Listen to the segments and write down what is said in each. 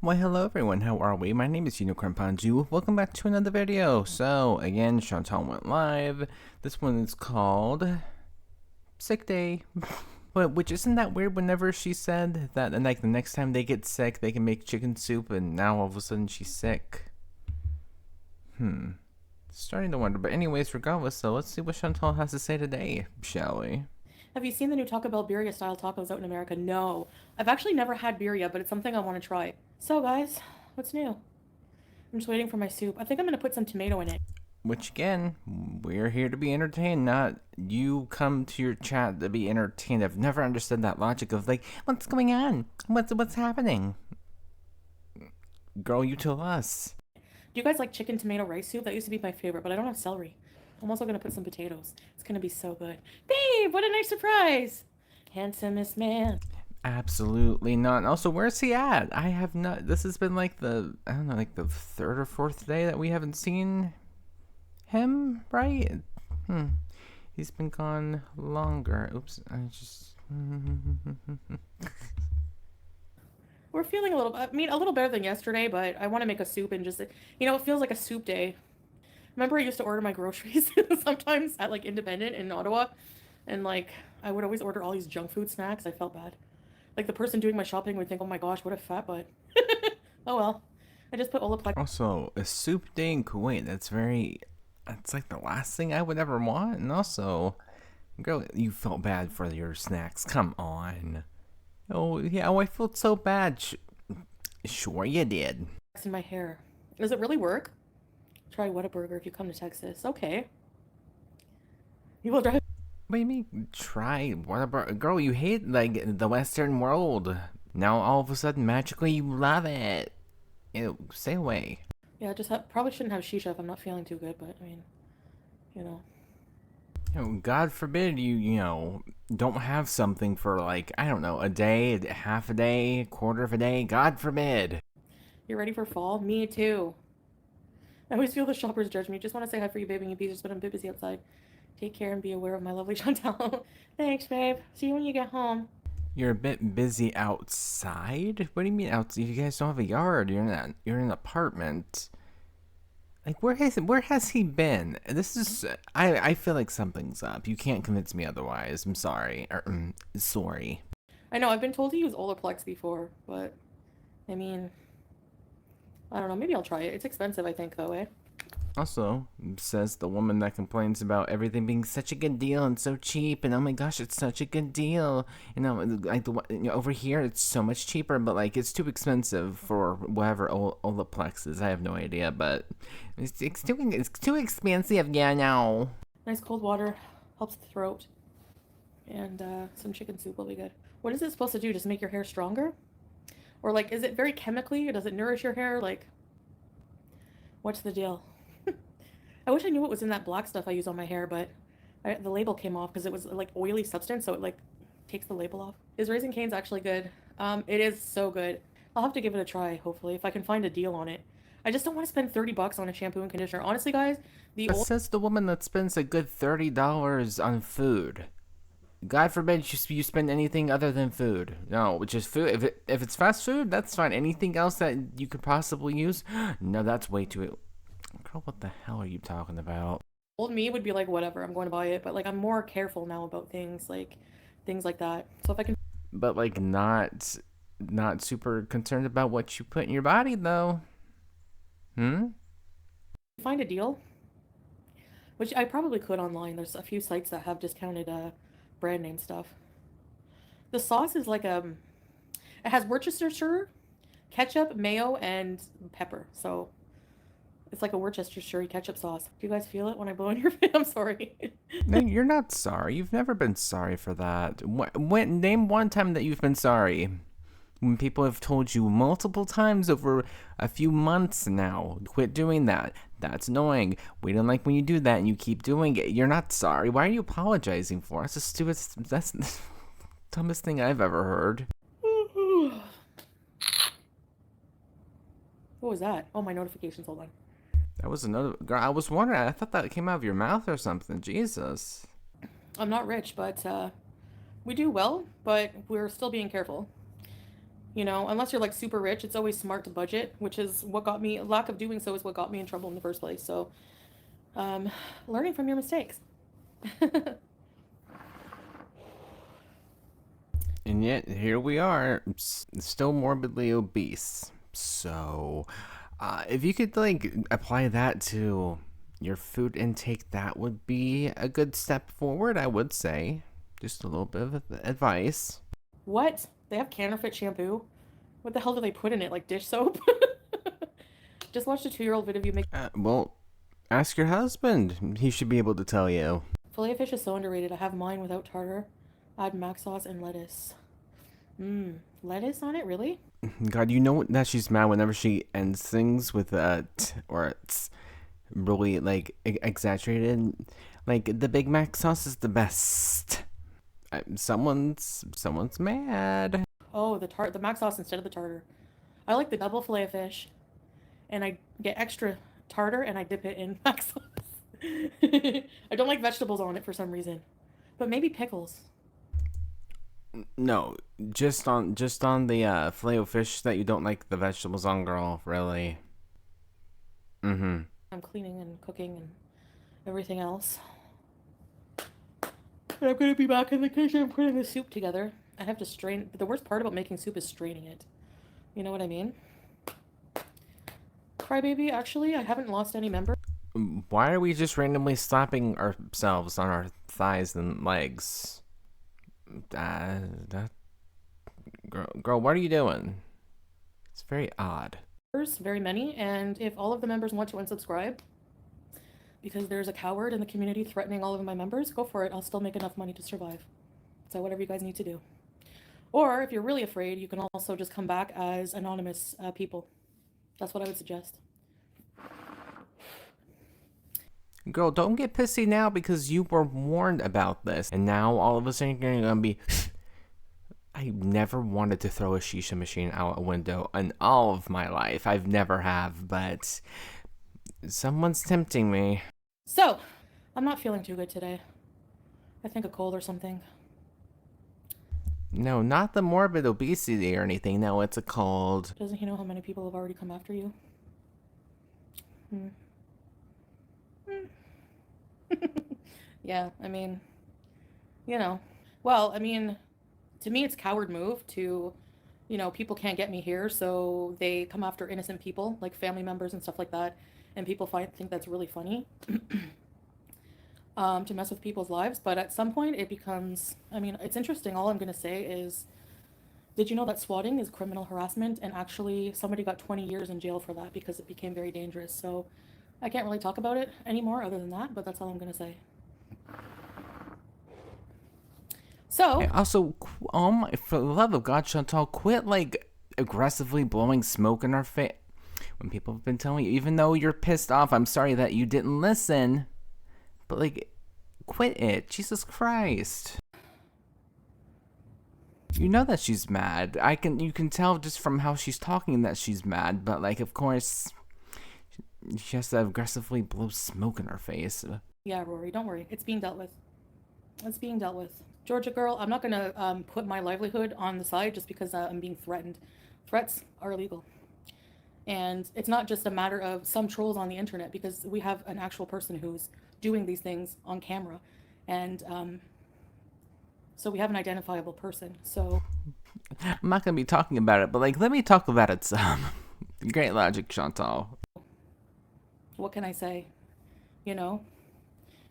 Why hello everyone, how are we? My name is Unicorn Panju. Welcome back to another video. So again, Chantal went live. This one is called Sick Day. But which isn't that weird whenever she said that and like the next time they get sick they can make chicken soup and now all of a sudden she's sick. Starting to wonder, but anyways, regardless, so let's see what Chantal has to say today, shall we? Have you seen the new Taco Bell birria style tacos out in America? No. I've actually never had birria, but it's something I want to try. So guys, what's new? I'm just waiting for my soup. I think I'm going to put some tomato in it. Which again, we're here to be entertained, not you come to your chat to be entertained. I've never understood that logic of like, what's going on? What's happening? Girl, you tell us. Do you guys like chicken tomato rice soup? That used to be my favorite, but I don't have celery. I'm also going to put some potatoes. It's going to be so good. Babe, what a nice surprise. Handsomest man. Absolutely not. And also, where's he at? I have not. This has been like the, I don't know, like the third or fourth day that we haven't seen him, right? He's been gone longer. Oops, I just. We're feeling a little, I mean, a little better than yesterday, but I want to make a soup and just, it feels like a soup day. Remember I used to order my groceries sometimes at like Independent in Ottawa, and like I would always order all these junk food snacks. I felt bad. Like the person doing my shopping would think, "Oh my gosh, what a fat butt." Oh well. I just put Olaplex. Also, a soup day in Kuwait. That's like the last thing I would ever want. And also, girl, you felt bad for your snacks. Come on. Oh yeah. Oh, I felt so bad. Sure you did. In my hair. Does it really work? Try Whataburger if you come to Texas. Okay. You will drive. What do you mean? Try what about girl? You hate like the Western world. Now all of a sudden, magically, you love it. Ew, stay away. Yeah, probably shouldn't have shisha if I'm not feeling too good. But I mean, you know. God forbid you don't have something for like I don't know a day, half a day, quarter of a day. God forbid. You ready for fall? Me too. I always feel the shoppers judge me. Just want to say hi for you, babe, and you pieces, but I'm a bit busy outside. Take care and be aware of my lovely Chantal. Thanks, babe. See you when you get home. You're a bit busy outside. What do you mean outside? You guys don't have a yard. You're in an apartment. Like where has he been? This is I feel like something's up. You can't convince me otherwise. I'm sorry. Sorry. I know I've been told to use Olaplex before, but I mean, I don't know. Maybe I'll try it. It's expensive, I think, though, eh? Also, says the woman that complains about everything being such a good deal and so cheap, and oh my gosh, it's such a good deal. Like over here, it's so much cheaper, but like it's too expensive for whatever Olaplex is. I have no idea, but it's too expensive. Yeah, no. Nice cold water helps the throat, and some chicken soup will be good. What is it supposed to do? Just make your hair stronger, or like, is it very chemically, or does it nourish your hair? Like, what's the deal? I wish I knew what was in that black stuff I use on my hair, but the label came off because it was like oily substance, so it like takes the label off. Is Raising Cane's actually good? It is so good. I'll have to give it a try, hopefully, if I can find a deal on it. I just don't want to spend $30 on a shampoo and conditioner. Honestly, guys, Says the woman that spends a good $30 on food. God forbid you spend anything other than food. No, just food. If it's fast food, that's fine. Anything else that you could possibly use? No, that's way too... Girl, what the hell are you talking about? old me would be like, whatever, I'm going to buy it. But like, I'm more careful now about things like that. So if I can But like not super concerned about what you put in your body though. find a deal, which I probably could online. There's a few sites that have discounted brand name stuff. The sauce is like it has Worcestershire, ketchup, mayo, and pepper. So it's like a Worcestershire ketchup sauce. Do you guys feel it when I blow in your face? I'm sorry. No, you're not sorry. You've never been sorry for that. Name one time that you've been sorry. When people have told you multiple times over a few months now, quit doing that. That's annoying. We don't like when you do that and you keep doing it. You're not sorry. Why are you apologizing for? That's the dumbest thing I've ever heard. What was that? Oh, my notifications. Hold on. That was another girl. I was wondering. I thought that came out of your mouth or something. Jesus. I'm not rich, but we do well, but we're still being careful. You know, unless you're like super rich, it's always smart to budget, which is what got me, lack of doing so is what got me in trouble in the first place. So, um, learning from your mistakes. And yet, here we are, still morbidly obese. So, if you could, like, apply that to your food intake, that would be a good step forward, I would say. Just a little bit of advice. What? They have counterfeit shampoo? What the hell do they put in it? Like dish soap? Just watched a 2-year-old video of you make Well, ask your husband. He should be able to tell you. filet fish is so underrated. I have mine without tartar. Add mac sauce and lettuce. Mmm, lettuce on it? Really? God, you know that she's mad whenever she ends things with a t or a t's. Really, like, exaggerated. Like, the Big Mac sauce is the best. Someone's mad. Oh, the mac sauce instead of the tartar. I like the double filet fish, and I get extra tartar and I dip it in mac sauce. I don't like vegetables on it for some reason, but maybe pickles. No, just on the filet of fish that you don't like the vegetables on, girl. Really. Mm-hmm. I'm cleaning and cooking and everything else. And I'm gonna be back in the kitchen putting the soup together. I have to strain. But the worst part about making soup is straining it. You know what I mean? Crybaby, actually, I haven't lost any members. Why are we just randomly slapping ourselves on our thighs and legs? That girl, what are you doing? It's very odd. Very many, and if all of the members want to unsubscribe because there's a coward in the community threatening all of my members, go for it. I'll still make enough money to survive. So whatever you guys need to do. Or if you're really afraid, you can also just come back as anonymous people. That's what I would suggest. Girl, don't get pissy now because you were warned about this. And now all of a sudden you're gonna be... I never wanted to throw a shisha machine out a window in all of my life. I've never have, but someone's tempting me. So, I'm not feeling too good today. I think a cold or something. No, not the morbid obesity or anything. No, it's a cold. Doesn't he know how many people have already come after you? Yeah, I mean, you know. Well, I mean, to me it's coward move to, you know, people can't get me here, so they come after innocent people, like family members and stuff like that, and people think that's really funny. To mess with people's lives, but at some point it becomes, I mean, it's interesting. All I'm going to say is, did you know that swatting is criminal harassment, and actually somebody got 20 years in jail for that because it became very dangerous. So I can't really talk about it anymore other than that, but that's all I'm going to say. So Hey, also, oh my, for the love of God, Chantal, quit like aggressively blowing smoke in our face. When people have been telling you, even though you're pissed off, I'm sorry that you didn't listen. But like, quit it. Jesus Christ. You know that she's mad. You can tell just from how she's talking that she's mad, but like, of course, she has to aggressively blow smoke in her face. yeah, Rory, don't worry. It's being dealt with. It's being dealt with. Georgia girl, I'm not going to put my livelihood on the side just because I'm being threatened. Threats are illegal. And it's not just a matter of some trolls on the internet, because we have an actual person who's doing these things on camera. And so we have an identifiable person. So I'm not going to be talking about it, but like, let me talk about it some. Great logic, Chantal. what can I say? You know,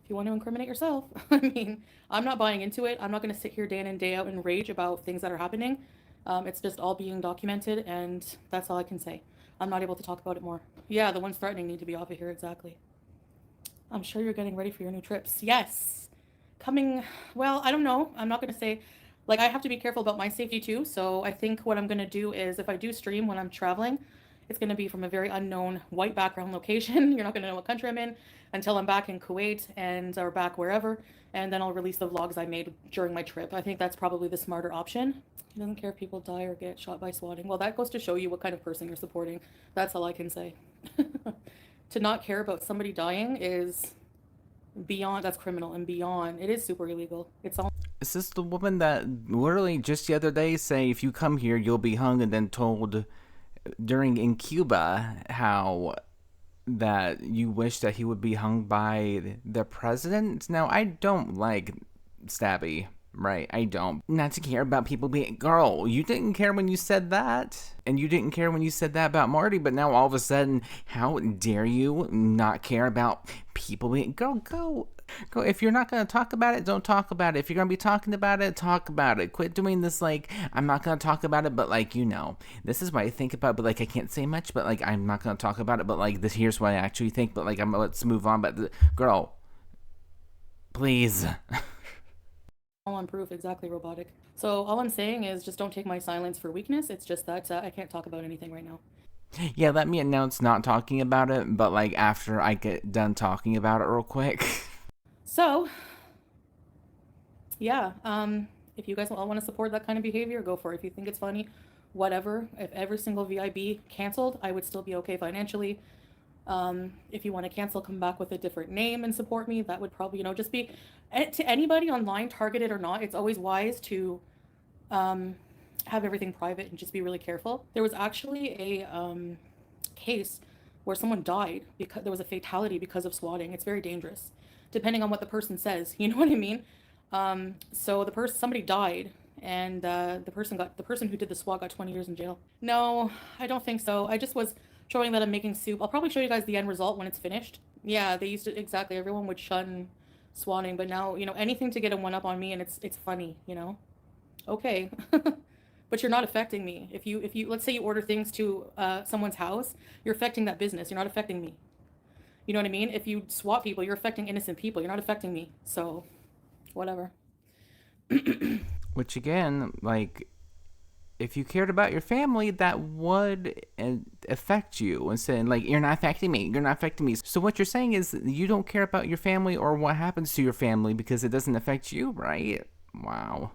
if you want to incriminate yourself, I mean, I'm not buying into it. I'm not going to sit here day in and day out and rage about things that are happening. It's just all being documented, and that's all I can say. I'm not able to talk about it more. Yeah, the ones threatening need to be off of here, exactly. I'm sure you're getting ready for your new trips. Yes. Coming, well, I don't know. I'm not going to say, like, I have to be careful about my safety too. So I think what I'm going to do is, if I do stream when I'm traveling, it's going to be from a very unknown white background location. You're not going to know what country I'm in until I'm back in Kuwait and or back wherever. And then I'll release the vlogs I made during my trip. I think that's probably the smarter option. He doesn't care if people die or get shot by swatting. Well, that goes to show you what kind of person you're supporting. That's all I can say. To not care about somebody dying is beyond, that's criminal and beyond. It is super illegal. It's all. Is this the woman that literally just the other day say if you come here you'll be hung, and then told during in Cuba how that you wish that he would be hung by the president? Now, I don't like Stabby, right? I don't. Not to care about people being. Girl, you didn't care when you said that. And you didn't care when you said that about Marty, but now all of a sudden, how dare you not care about people being. Girl, go. Go. If you're not going to talk about it, don't talk about it. If you're going to be talking about it, talk about it. Quit doing this, like, I'm not going to talk about it, but, like, this is what I think about, but, like, I can't say much, but, like, I'm not going to talk about it, but, like, here's what I actually think, but, like, let's move on. But, girl, please. All on proof, exactly, robotic. So all I'm saying is just don't take my silence for weakness. It's just that I can't talk about anything right now. Yeah, let me announce not talking about it, but, like, after I get done talking about it real quick. So, yeah, if you guys all want to support that kind of behavior, go for it. If you think it's funny, whatever. If every single VIB canceled, I would still be okay financially. If you want to cancel, come back with a different name and support me. That would probably, just be to anybody online, targeted or not. It's always wise to have everything private and just be really careful. There was actually a case where someone died because there was a fatality because of swatting. It's very dangerous, depending on what the person says. You know what I mean? So somebody died, and the person who did the swat got 20 years in jail. No, I don't think so. I just was showing that I'm making soup. I'll probably show you guys the end result when it's finished. Yeah, they used to exactly. Everyone would shun swatting, but now anything to get a one up on me, and it's funny. Okay. But you're not affecting me. If you let's say you order things to someone's house, you're affecting that business. You're not affecting me. You know what I mean? If you swat people, you're affecting innocent people. You're not affecting me. So, whatever. Which again, like, if you cared about your family, that would affect you. And saying, like, you're not affecting me. You're not affecting me. So what you're saying is you don't care about your family or what happens to your family because it doesn't affect you, right? Wow.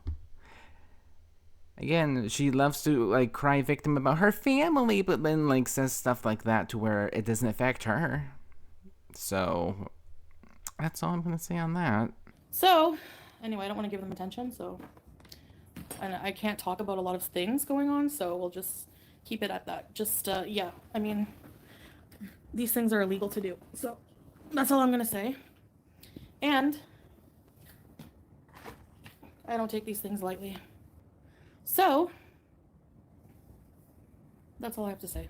Again, she loves to, like, cry victim about her family, but then, like, says stuff like that to where it doesn't affect her. So, that's all I'm going to say on that. So, anyway, I don't want to give them attention, so... And I can't talk about a lot of things going on, so we'll just keep it at that. Just, yeah, I mean, these things are illegal to do. So, that's all I'm going to say. And... I don't take these things lightly. So, that's all I have to say.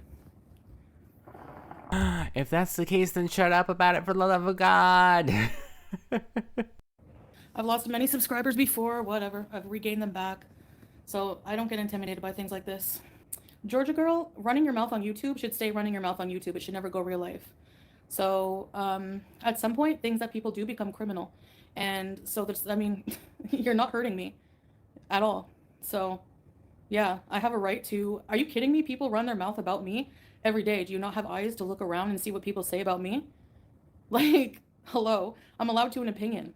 If that's the case, then shut up about it for the love of God. I've lost many subscribers before, whatever. I've regained them back. So I don't get intimidated by things like this. Georgia girl, running your mouth on YouTube should stay running your mouth on YouTube. It should never go real life. So at some point, things that people do become criminal. And so you're not hurting me at all. So yeah, I have a right to... Are you kidding me? People run their mouth about me every day. Do you not have eyes to look around and see what people say about me? Like, hello, I'm allowed to an opinion.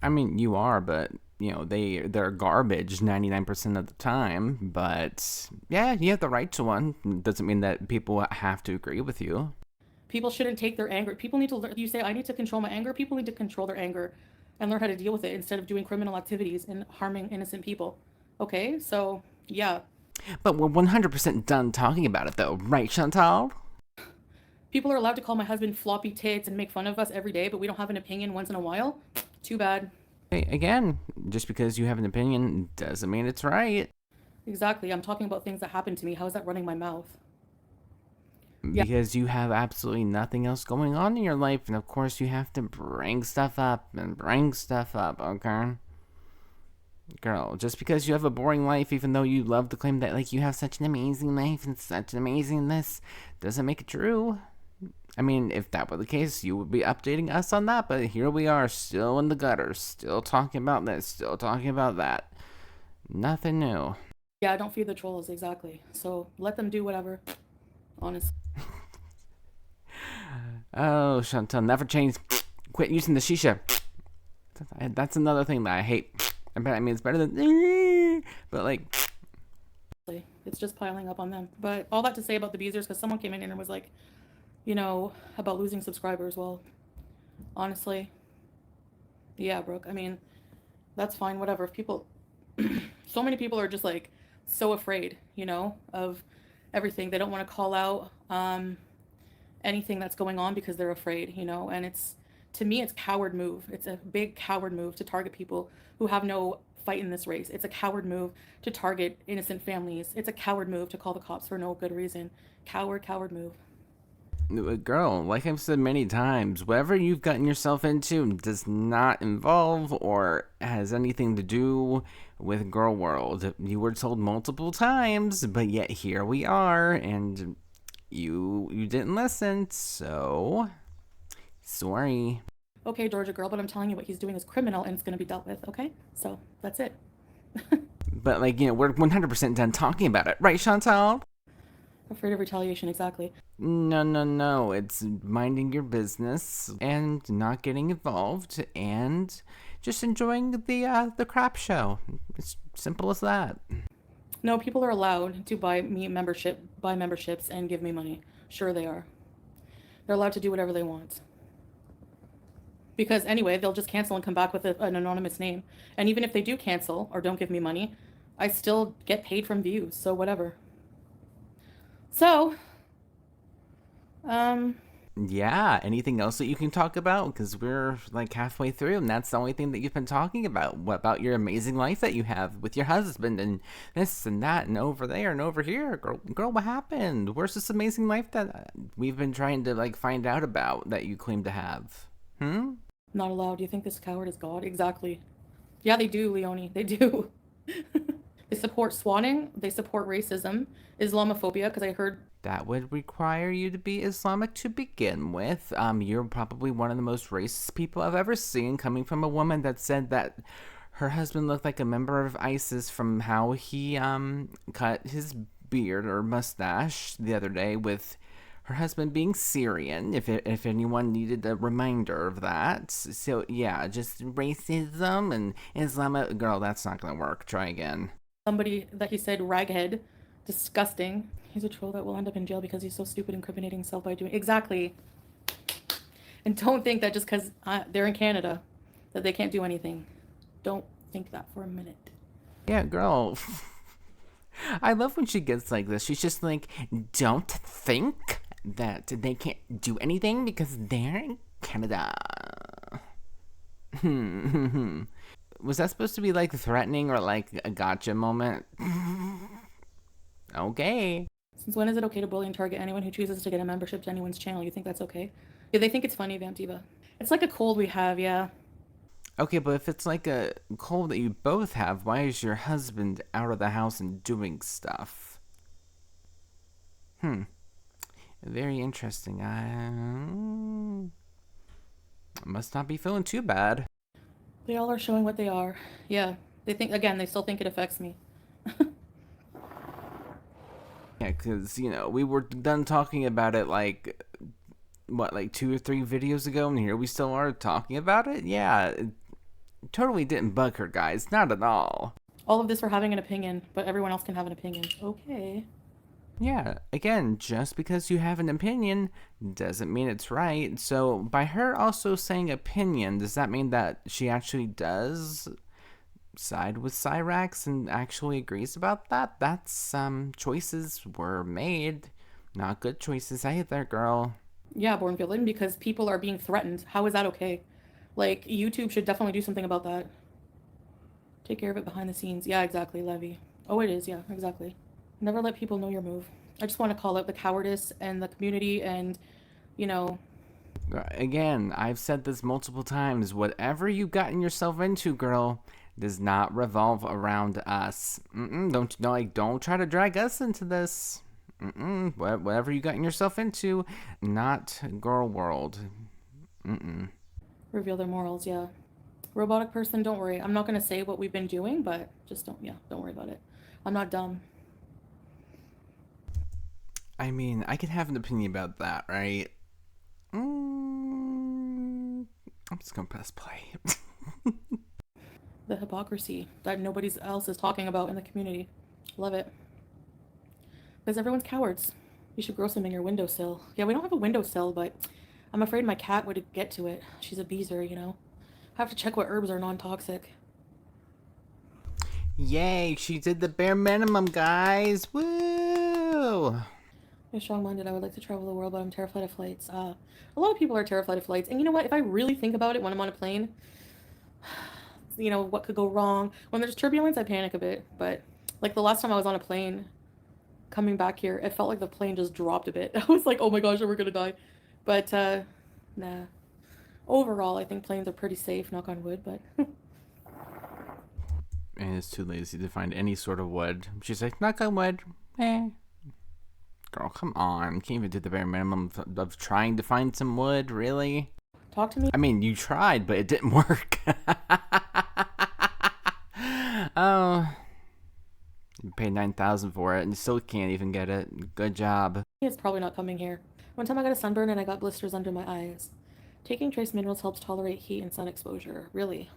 I mean, you are, but they're garbage 99% of the time. But yeah, you have the right to one. Doesn't mean that people have to agree with you. People shouldn't take their anger. People need to learn. You say I need to control my anger. People need to control their anger and learn how to deal with it instead of doing criminal activities and harming innocent people. Okay, so yeah. But we're 100% done talking about it, though, right, Chantal? People are allowed to call my husband floppy tits and make fun of us every day, but we don't have an opinion once in a while? Too bad. Hey, again, just because you have an opinion doesn't mean it's right. Exactly. I'm talking about things that happened to me. How is that running my mouth? Because you have absolutely nothing else going on in your life, and of course you have to bring stuff up, okay? Girl, just because you have a boring life, even though you love to claim that, like, you have such an amazing life and such an amazing this, doesn't make it true. I mean, if that were the case, you would be updating us on that, but here we are, still in the gutter, still talking about this, still talking about that. Nothing new. Yeah, I don't feed the trolls, exactly. So let them do whatever, honestly. Oh, Chantal, never change. Quit using the shisha. That's another thing that I hate. But I mean, it's better than... But, like... It's just piling up on them. But all that to say about the Beezers, because someone came in and was like, about losing subscribers. Well, honestly, yeah, Brooke, I mean, That's fine, whatever. If people, so many people are just like so afraid, you know, of everything. They don't want to call out anything that's going on because they're afraid, you know, and it's, to me, it's coward move. It's a big coward move to target people who have no fight in this race. It's a coward move to target innocent families. It's a coward move to call the cops for no good reason. Coward, coward move. Girl, like I've said many times, whatever you've gotten yourself into does not involve or has anything to do with Girl World. You were told multiple times, but yet here we are, and you didn't listen, so sorry. Okay, Georgia girl, but I'm telling you what he's doing is criminal and it's going to be dealt with, okay? So that's it. But like, we're 100% done talking about it, right, Chantal? Afraid of retaliation, exactly. No, no, no. It's minding your business and not getting involved and just enjoying the crap show. It's simple as that. No, people are allowed to buy memberships and give me money. Sure they are. They're allowed to do whatever they want. Because anyway, they'll just cancel and come back with an anonymous name. And even if they do cancel or don't give me money, I still get paid from views, so whatever. So, Yeah, anything else that you can talk about? Because we're like halfway through, and that's the only thing that you've been talking about. What about your amazing life that you have with your husband, and this and that, and over there and over here? Girl, what happened? Where's this amazing life that we've been trying to like find out about that you claim to have? Hmm? not allowed. Do you think this coward is God? Exactly. Yeah, they do, Leonie. They do. They support swatting. They support racism, Islamophobia, because I heard. That would require you to be Islamic to begin with. You're probably one of the most racist people I've ever seen, coming from a woman that said that her husband looked like a member of ISIS from how he cut his beard or mustache the other day, with her husband being Syrian, if anyone needed a reminder of that. So yeah, just racism and Islamic. Girl, that's not gonna work. Try again. Somebody that he said raghead, disgusting. He's a troll that will end up in jail because he's so stupid, incriminating himself by doing exactly. And don't think that just because they're in Canada that they can't do anything. Don't think that for a minute. Yeah, girl. I love when she gets like this. She's just like, don't think that they can't do anything because they're in Canada. Was that supposed to be like threatening or like a gotcha moment? Okay. Since when is it okay to bully and target anyone who chooses to get a membership to anyone's channel? You think that's okay? Yeah, they think it's funny, Vamptiva. It's like a cold we have, yeah. Okay, but if it's like a cold that you both have, why is your husband out of the house and doing stuff? Very interesting. I must not be feeling too bad. They all are showing what they are. Yeah. They think, again, they still think it affects me. Yeah, because, we were done talking about it like, what, like 2 or 3 videos ago, and here we still are talking about it? Yeah, it totally didn't bug her, guys. Not at all. All of this for having an opinion, but everyone else can have an opinion. Okay. Yeah, again, just because you have an opinion doesn't mean it's right. So, by her also saying opinion, does that mean that she actually does side with Cyrax and actually agrees about that? That's, choices were made. Not good choices either, girl. Yeah, born villain, because people are being threatened. How is that okay? Like, YouTube should definitely do something about that. Take care of it behind the scenes. Yeah, exactly, Levy. Oh, it is, yeah, exactly. Never let people know your move. I just want to call out the cowardice and the community and, Again, I've said this multiple times. Whatever you've gotten yourself into, girl, does not revolve around us. Don't try to drag us into this. Whatever you gotten yourself into, not Girl World. reveal their morals, yeah. Robotic person, don't worry. I'm not going to say what we've been doing, but just don't worry about it. I'm not dumb. I mean, I could have an opinion about that, right? I'm just gonna press play. The hypocrisy that nobody else is talking about in the community. Love it. Because everyone's cowards. You should grow some in your windowsill. Yeah, we don't have a windowsill, but I'm afraid my cat would get to it. She's a beezer, I have to check what herbs are non-toxic. Yay, she did the bare minimum, guys. Woo! I'm strong-minded. I would like to travel the world, but I'm terrified of flights. A lot of people are terrified of flights. And you know what? If I really think about it when I'm on a plane, you know, what could go wrong? When there's turbulence, I panic a bit. But like the last time I was on a plane coming back here, it felt like the plane just dropped a bit. I was like, oh my gosh, we're gonna die. But nah. Overall, I think planes are pretty safe, knock on wood, but And it's too lazy to find any sort of wood. She's like, knock on wood. Eh. Girl, come on. Can't even do the bare minimum of trying to find some wood, really? talk to me. I mean, you tried, but it didn't work. Oh. You paid $9,000 for it and you still can't even get it. Good job. It's probably not coming here. One time I got a sunburn and I got blisters under my eyes. Taking trace minerals helps tolerate heat and sun exposure. Really?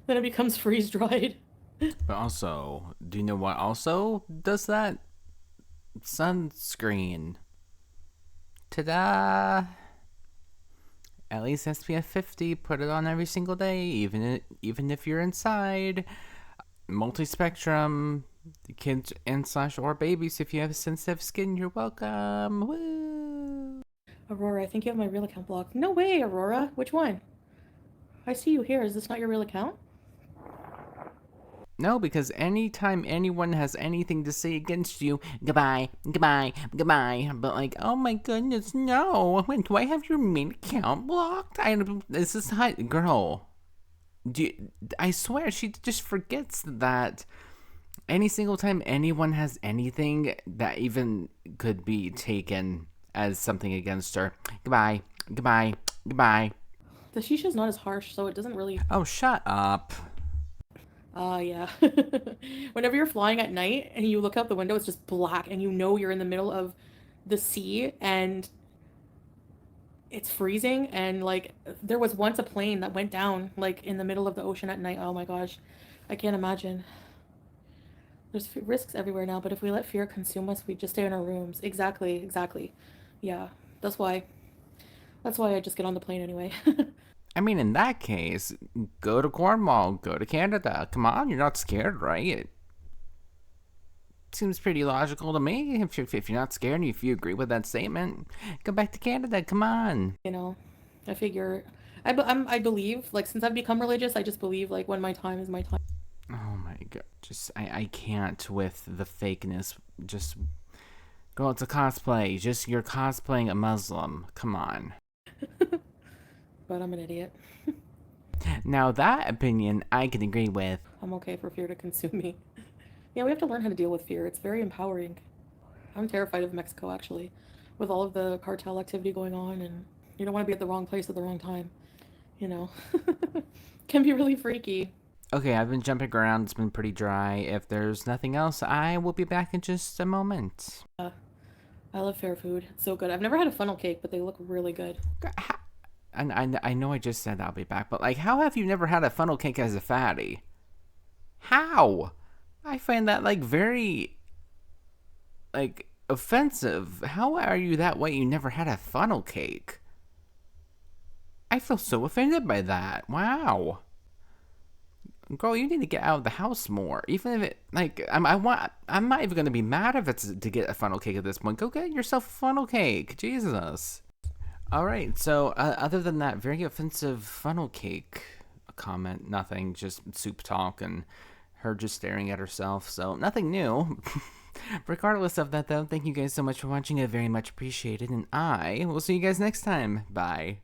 Then it becomes freeze-dried. But also, do you know what also does that? Sunscreen. Ta-da! At least SPF 50. Put it on every single day, even if you're inside. Multi-spectrum. Kids and / or babies, if you have sensitive skin, you're welcome. Woo! Aurora, I think you have my real account blocked. No way, Aurora. Which one? I see you here. Is this not your real account? No, because anytime anyone has anything to say against you, goodbye, goodbye, goodbye. But like, oh my goodness, no. When do I have your main account blocked? This is hot, girl. I swear she just forgets that any single time anyone has anything that even could be taken as something against her. Goodbye, goodbye, goodbye. The shisha's not as harsh, so it doesn't really... Oh, shut up. Yeah. Whenever you're flying at night and you look out the window, it's just black and you know you're in the middle of the sea and it's freezing and like there was once a plane that went down like in the middle of the ocean at night. Oh my gosh. I can't imagine. There's risks everywhere now, but if we let fear consume us, we just stay in our rooms. Exactly, exactly. Yeah. That's why I just get on the plane anyway. I mean, in that case, go to Cornwall, go to Canada. Come on, you're not scared, right? It seems pretty logical to me. If you're not scared and if you agree with that statement, go back to Canada. Come on. You know, I figure, I believe, like, since I've become religious, I just believe, like, when my time is my time. Oh my god. I can't with the fakeness. Just, girl, it's a cosplay. You're cosplaying a Muslim. Come on. But I'm an idiot. Now that opinion I can agree with. I'm okay for fear to consume me. Yeah, we have to learn how to deal with fear. It's very empowering. I'm terrified of Mexico, actually, with all of the cartel activity going on, and you don't want to be at the wrong place at the wrong time. You know, can be really freaky. Okay, I've been jumping around. It's been pretty dry. If there's nothing else, I will be back in just a moment. I love fair food. It's so good. I've never had a funnel cake, but they look really good. And I know I just said I'll be back, but like, how have you never had a funnel cake as a fatty? How? I find that like very like offensive. How are you that way? You never had a funnel cake? I feel so offended by that. Wow. Girl, you need to get out of the house more. Even if it, like, I'm not even gonna be mad if it's to get a funnel cake at this point. Go get yourself a funnel cake. Jesus. All right. So, other than that very offensive funnel cake comment, nothing. Just soup talk and her just staring at herself. So, nothing new. Regardless of that, though, thank you guys so much for watching. I very much appreciate it, and I will see you guys next time. Bye.